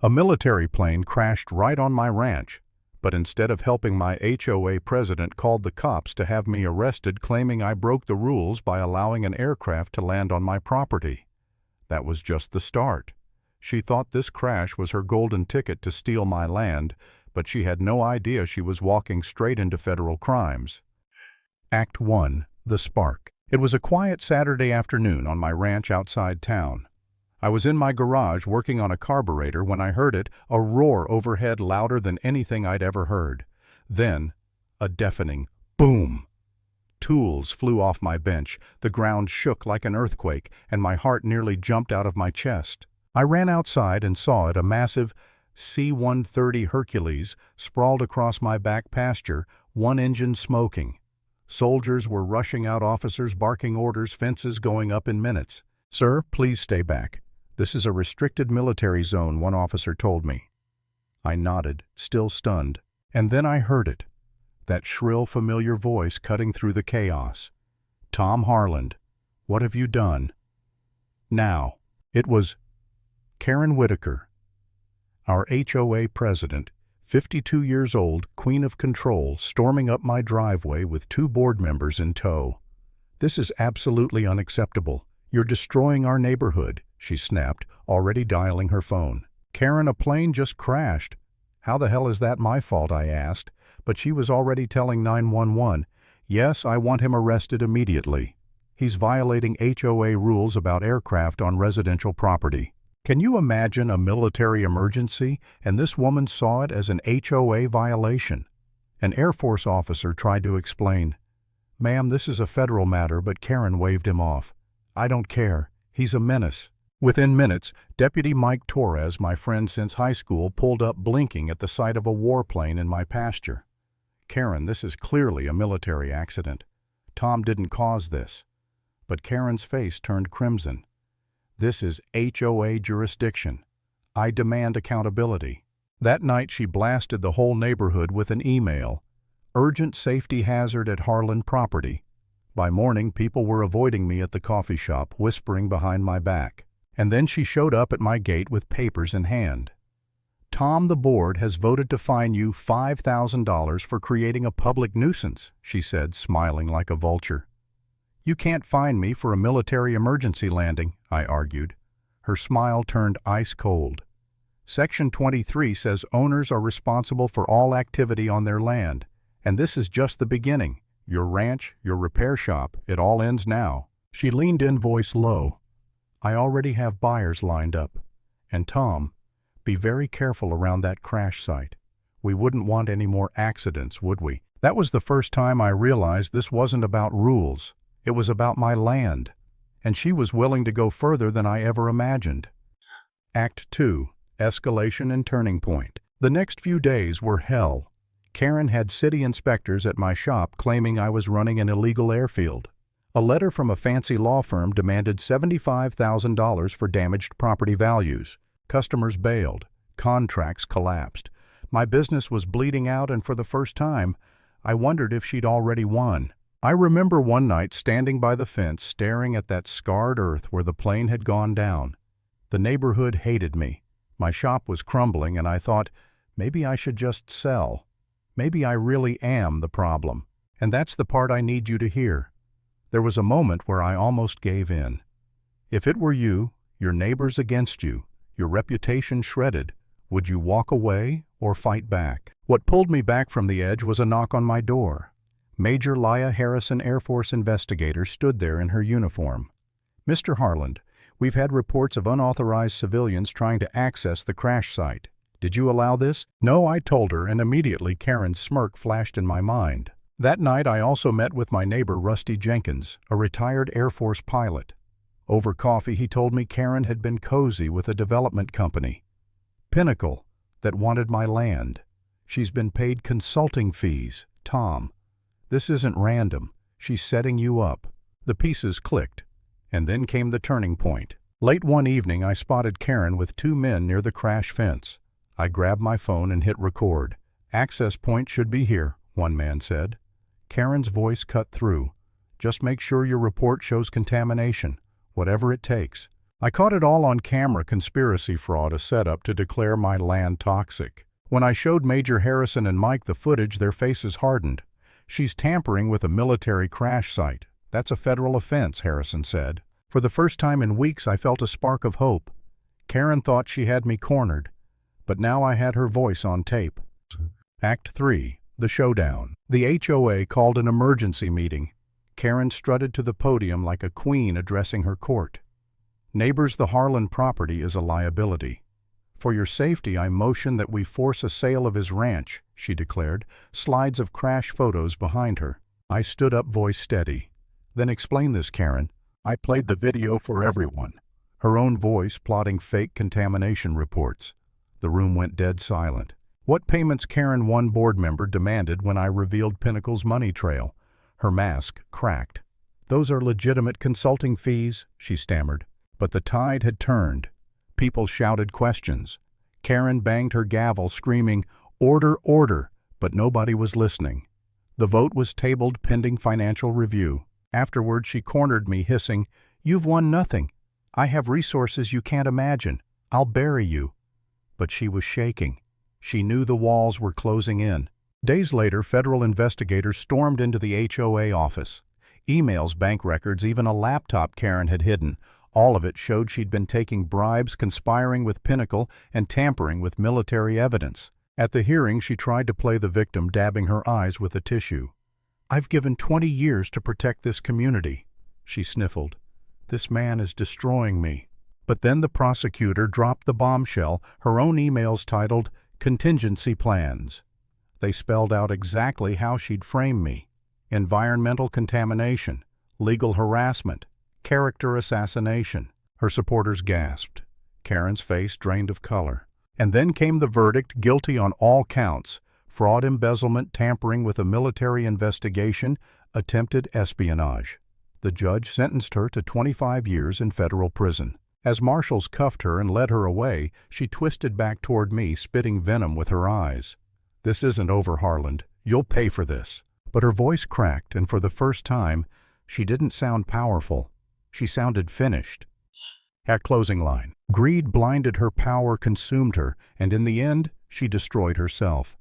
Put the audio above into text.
A military plane crashed right on my ranch, but instead of helping, my HOA president called the cops to have me arrested, claiming I broke the rules by allowing an aircraft to land on my property. That was just the start. She thought this crash was her golden ticket to steal my land, but she had no idea she was walking straight into federal crimes. Act 1. The Spark. It was a quiet Saturday afternoon on my ranch outside town. I was in my garage working on a carburetor when I heard a roar overhead louder than anything I'd ever heard. Then, a deafening boom. Tools flew off my bench, the ground shook like an earthquake, and my heart nearly jumped out of my chest. I ran outside and saw a massive C-130 Hercules sprawled across my back pasture, one engine smoking. Soldiers were rushing out, officers barking orders, fences going up in minutes. "Sir, please stay back. This is a restricted military zone," one officer told me. I nodded, still stunned, and then I heard it. That shrill, familiar voice cutting through the chaos. "Tom Harland, what have you done?" Now, it was Karen Whitaker, our HOA president, 52 years old, queen of control, storming up my driveway with 2 board members in tow. "This is absolutely unacceptable. You're destroying our neighborhood," she snapped, already dialing her phone. "Karen, a plane just crashed." "How the hell is that my fault?" I asked, but she was already telling 911, "Yes, I want him arrested immediately. He's violating HOA rules about aircraft on residential property." Can you imagine a military emergency, and this woman saw it as an HOA violation? An Air Force officer tried to explain. "Ma'am, this is a federal matter," but Karen waved him off. "I don't care. He's a menace." Within minutes, Deputy Mike Torres, my friend since high school, pulled up blinking at the sight of a warplane in my pasture. "Karen, this is clearly a military accident. Tom didn't cause this." But Karen's face turned crimson. "This is HOA jurisdiction. I demand accountability." That night she blasted the whole neighborhood with an email. "Urgent safety hazard at Harlan property." By morning, people were avoiding me at the coffee shop, whispering behind my back. And then she showed up at my gate with papers in hand. "Tom, the board has voted to fine you $5,000 for creating a public nuisance," she said, smiling like a vulture. "You can't fine me for a military emergency landing," I argued. Her smile turned ice cold. "Section 23 says owners are responsible for all activity on their land, and this is just the beginning. Your ranch, your repair shop, it all ends now." She leaned in, voice low. "I already have buyers lined up. And Tom, be very careful around that crash site. We wouldn't want any more accidents, would we?" That was the first time I realized this wasn't about rules. It was about my land, and she was willing to go further than I ever imagined. Act 2. Escalation and Turning Point. The next few days were hell. Karen had city inspectors at my shop claiming I was running an illegal airfield. A letter from a fancy law firm demanded $75,000 for damaged property values. Customers bailed. Contracts collapsed. My business was bleeding out, and for the first time, I wondered if she'd already won. I remember one night standing by the fence, staring at that scarred earth where the plane had gone down. The neighborhood hated me. My shop was crumbling, and I thought, maybe I should just sell. Maybe I really am the problem. And that's the part I need you to hear. There was a moment where I almost gave in. If it were you, your neighbors against you, your reputation shredded, would you walk away or fight back? What pulled me back from the edge was a knock on my door. Major Leah Harrison, Air Force investigator, stood there in her uniform. "Mr. Harland, we've had reports of unauthorized civilians trying to access the crash site. Did you allow this?" "No," I told her, and immediately Karen's smirk flashed in my mind. That night I also met with my neighbor Rusty Jenkins, a retired Air Force pilot. Over coffee he told me Karen had been cozy with a development company, Pinnacle, that wanted my land. "She's been paid consulting fees. Tom, this isn't random. She's setting you up." The pieces clicked, and then came the turning point. Late one evening I spotted Karen with 2 men near the crash fence. I grabbed my phone and hit record. "Access point should be here," one man said. Karen's voice cut through. "Just make sure your report shows contamination, whatever it takes." I caught it all on camera. Conspiracy fraud, a setup to declare my land toxic. When I showed Major Harrison and Mike the footage, their faces hardened. She's tampering with a military crash site. That's a federal offense, Harrison said. For the first time in weeks, I felt a spark of hope. Karen thought she had me cornered, but now I had her voice on tape. Act 3. The Showdown. The HOA called an emergency meeting. Karen strutted to the podium like a queen addressing her court. Neighbors, the Harlan property is a liability. For your safety, I motion that we force a sale of his ranch, she declared, slides of crash photos behind her. I stood up, voice steady. Then explain this, Karen. I played the video for everyone. Her own voice plotting fake contamination reports. The room went dead silent. What payments, Karen, one board member demanded when I revealed Pinnacle's money trail. Her mask cracked. Those are legitimate consulting fees, she stammered. But the tide had turned. People shouted questions. Karen banged her gavel, screaming, "Order, order!" But nobody was listening. The vote was tabled pending financial review. Afterward, she cornered me, hissing, "You've won nothing. I have resources you can't imagine. I'll bury you." But she was shaking. She knew the walls were closing in. Days later, federal investigators stormed into the HOA office. Emails, bank records, even a laptop Karen had hidden. All of it showed she'd been taking bribes, conspiring with Pinnacle, and tampering with military evidence. At the hearing, she tried to play the victim, dabbing her eyes with a tissue. "I've given 20 years to protect this community," she sniffled. "This man is destroying me." But then the prosecutor dropped the bombshell, her own emails titled "Contingency Plans." They spelled out exactly how she'd frame me: environmental contamination, legal harassment, character assassination. Her supporters gasped. Karen's face drained of color. And then came the verdict: guilty on all counts: fraud, embezzlement, tampering with a military investigation, attempted espionage. The judge sentenced her to 25 years in federal prison. As marshals cuffed her and led her away, she twisted back toward me, spitting venom with her eyes. "This isn't over, Harlan. You'll pay for this." But her voice cracked, and for the first time, she didn't sound powerful. She sounded finished. At closing line, greed blinded her, power consumed her, and in the end, she destroyed herself.